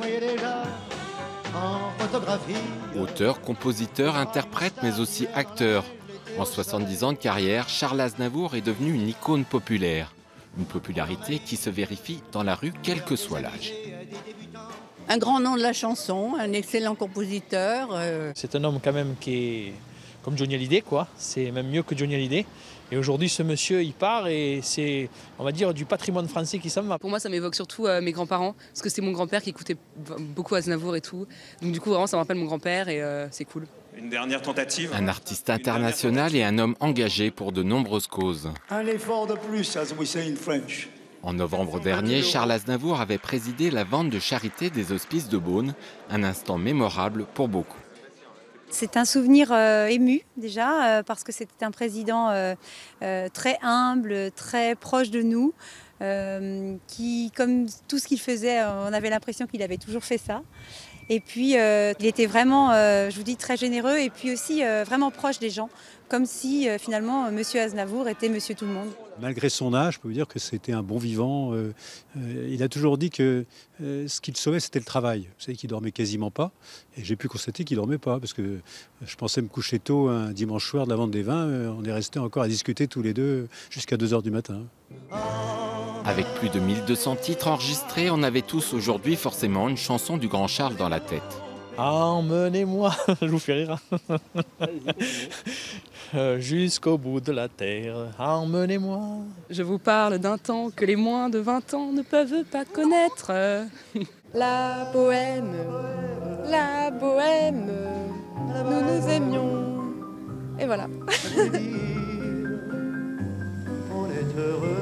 voyais déjà en photographie. Auteur, compositeur, interprète, mais aussi acteur. En 70 ans de carrière, Charles Aznavour est devenu une icône populaire. Une popularité qui se vérifie dans la rue, quel que soit l'âge. Un grand nom de la chanson, un excellent compositeur. C'est un homme quand même qui est comme Johnny Hallyday, quoi. C'est même mieux que Johnny Hallyday. Et aujourd'hui, ce monsieur, il part et c'est, on va dire, du patrimoine français qui s'en va. Pour moi, ça m'évoque surtout mes grands-parents, parce que c'est mon grand-père qui écoutait beaucoup Aznavour et tout. Donc du coup, vraiment, ça me rappelle mon grand-père et c'est cool. Une dernière tentative. Un artiste international et un homme engagé pour de nombreuses causes. Un effort de plus, as we say in French. En novembre dernier, Charles Aznavour avait présidé la vente de charité des Hospices de Beaune, un instant mémorable pour beaucoup. C'est un souvenir ému déjà, parce que c'était un président très humble, très proche de nous, qui, comme tout ce qu'il faisait, on avait l'impression qu'il avait toujours fait ça. Et puis, il était vraiment, je vous dis, très généreux et puis aussi vraiment proche des gens, comme si finalement Monsieur Aznavour était Monsieur Tout-le-Monde. Malgré son âge, je peux vous dire que c'était un bon vivant. Il a toujours dit que ce qu'il sauvait, c'était le travail. Vous savez qu'il dormait quasiment pas. Et j'ai pu constater qu'il dormait pas, parce que je pensais me coucher tôt un dimanche soir de la vente des vins. On est restés encore à discuter tous les deux jusqu'à 2 h du matin. Avec plus de 1200 titres enregistrés, on avait tous aujourd'hui forcément une chanson du grand Charles dans la tête. Emmenez-moi, je vous fais rire. Jusqu'au bout de la terre, emmenez-moi. Je vous parle d'un temps que les moins de 20 ans ne peuvent pas connaître. La bohème, nous nous aimions. Et voilà. On est heureux.